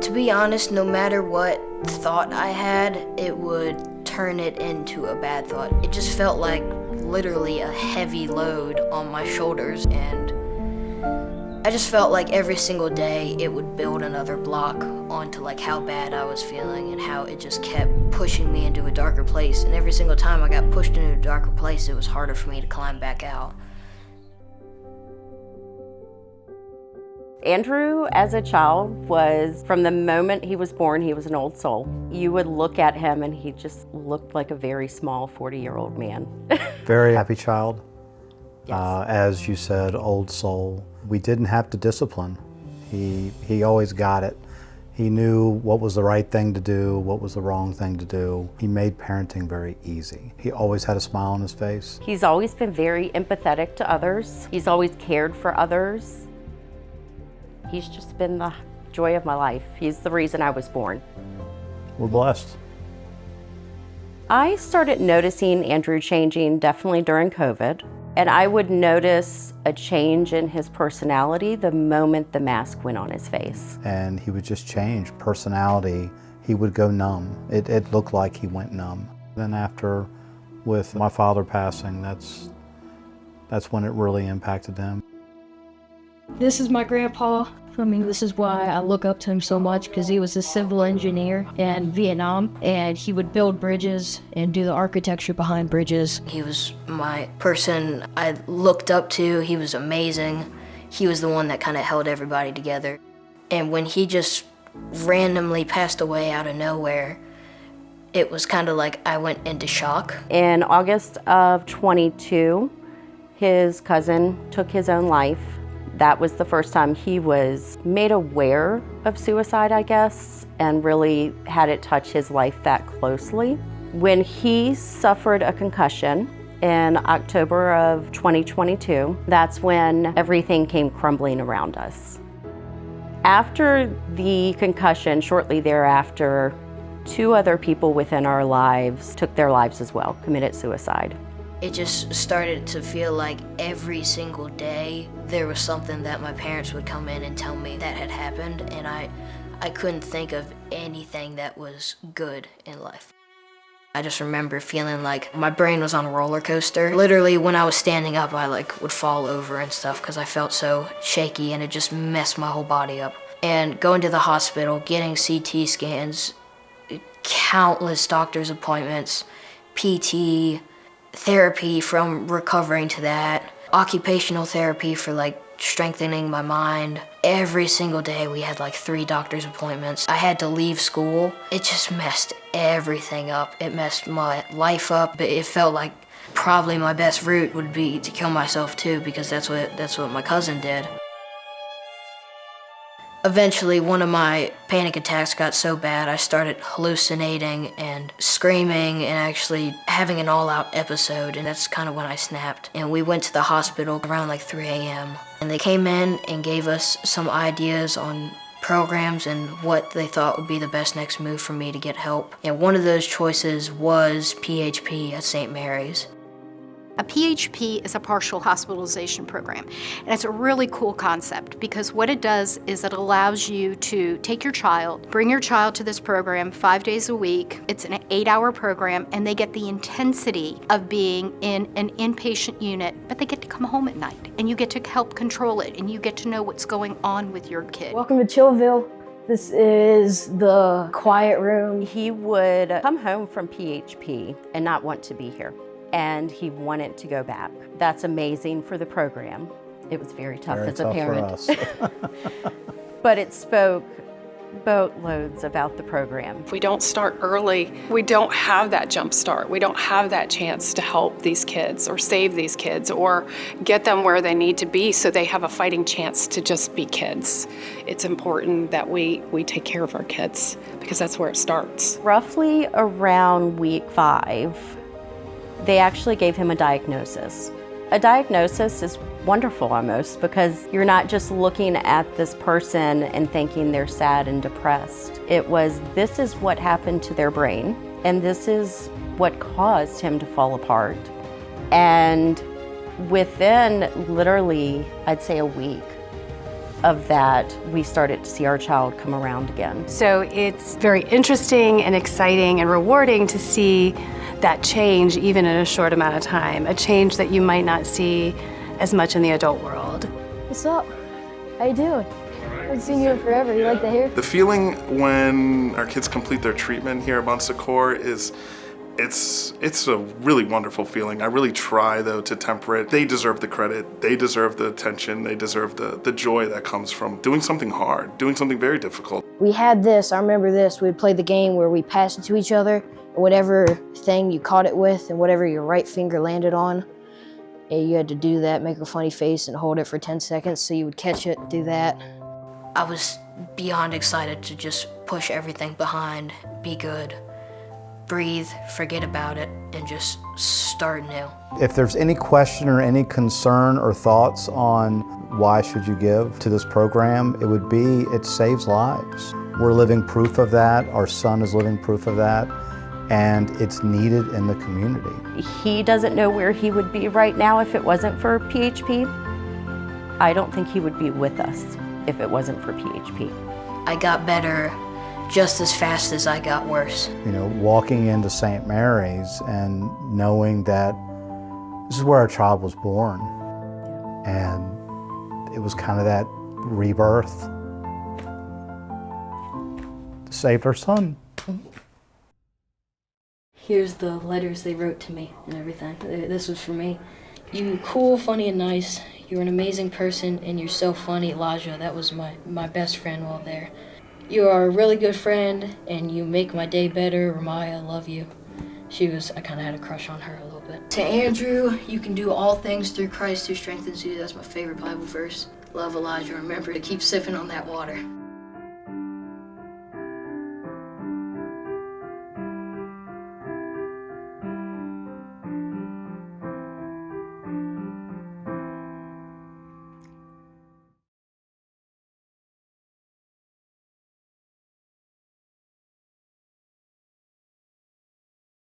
To be honest, no matter what thought I had, it would turn it into a bad thought. It just felt like literally a heavy load on my shoulders, and I just felt like every single day it would build another block onto like how bad I was feeling and how it just kept pushing me into a darker place. And every single time I got pushed into a darker place, it was harder for me to climb back out. Andrew, as a child, was, from the moment he was born, he was an old soul. You would look at him and he just looked like a very small 40-year-old man. Very happy child. Yes. As you said, old soul. We didn't have to discipline. He always got it. He knew what was the right thing to do, what was the wrong thing to do. He made parenting very easy. He always had a smile on his face. He's always been very empathetic to others. He's always cared for others. He's just been the joy of my life. He's the reason I was born. We're blessed. I started noticing Andrew changing definitely during COVID, and I would notice a change in his personality the moment the mask went on his face. And he would just change. Personality, he would go numb. It looked like he went numb. Then after, with my father passing, that's when it really impacted him. This is my grandpa. I mean, this is why I look up to him so much, because he was a civil engineer in Vietnam, and he would build bridges and do the architecture behind bridges. He was my person I looked up to. He was amazing. He was the one that kind of held everybody together. And when he just randomly passed away out of nowhere, it was kind of like I went into shock. In August of 22, his cousin took his own life. That was the first time he was made aware of suicide, I guess, and really had it touch his life that closely. When he suffered a concussion in October of 2022, that's when everything came crumbling around us. After the concussion, shortly thereafter, 2 other people within our lives took their lives as well, committed suicide. It just started to feel like every single day there was something that my parents would come in and tell me that had happened, and I couldn't think of anything that was good in life. I just remember feeling like my brain was on a roller coaster. Literally, when I was standing up, I would fall over and stuff because I felt so shaky, and it just messed my whole body up. And going to the hospital, getting CT scans, countless doctor's appointments, PT, therapy from recovering to that, occupational therapy for strengthening my mind. Every single day we had 3 doctor's appointments. I had to leave school. It just messed everything up. It messed my life up. It felt like probably my best route would be to kill myself too, because that's what my cousin did. Eventually, one of my panic attacks got so bad, I started hallucinating and screaming and actually having an all-out episode, and that's kind of when I snapped. And we went to the hospital around 3 a.m. And they came in and gave us some ideas on programs and what they thought would be the best next move for me to get help. And one of those choices was PHP at St. Mary's. A PHP is a partial hospitalization program, and it's a really cool concept because what it does is it allows you to take your child, bring your child to this program 5 days a week. It's an 8-hour program, and they get the intensity of being in an inpatient unit, but they get to come home at night, and you get to help control it, and you get to know what's going on with your kid. Welcome to Chillville. This is the quiet room. He would come home from PHP and not want to be here, and he wanted to go back. That's amazing for the program. It was very tough as a parent. For us. But it spoke boatloads about the program. If we don't start early, we don't have that jump start. We don't have that chance to help these kids or save these kids or get them where they need to be so they have a fighting chance to just be kids. It's important that we take care of our kids because that's where it starts. Roughly around week 5, they actually gave him a diagnosis. A diagnosis is wonderful almost because you're not just looking at this person and thinking they're sad and depressed. It was, this is what happened to their brain, and this is what caused him to fall apart. And within literally, I'd say a week, of that, we started to see our child come around again. So it's very interesting and exciting and rewarding to see that change even in a short amount of time, a change that you might not see as much in the adult world. What's up? How you doing? I haven't seen you in forever. You like the hair? The feeling when our kids complete their treatment here at Bon Secours is it's a really wonderful feeling. I really try, though, to temper it. They deserve the credit. They deserve the attention. They deserve the joy that comes from doing something hard, doing something very difficult. We had this, I remember this, we'd play the game where we passed it to each other, and whatever thing you caught it with and whatever your right finger landed on, and you had to do that, make a funny face and hold it for 10 seconds so you would catch it, do that. I was beyond excited to just push everything behind, be good, breathe, forget about it, and just start new. If there's any question or any concern or thoughts on why should you give to this program, it would be it saves lives. We're living proof of that. Our son is living proof of that, and it's needed in the community. He doesn't know where he would be right now if it wasn't for PHP. I don't think he would be with us if it wasn't for PHP. I got better just as fast as I got worse. You know, walking into St. Mary's and knowing that this is where our child was born, and it was kind of that rebirth. Saved our son. Here's the letters they wrote to me and everything. This was for me. You cool, funny, and nice. You're an amazing person, and you're so funny, Elijah. That was my best friend while there. You are a really good friend, and you make my day better. Ramaya, I love you. I kind of had a crush on her a little bit. To Andrew, you can do all things through Christ who strengthens you. That's my favorite Bible verse. Love, Elijah. Remember to keep sipping on that water.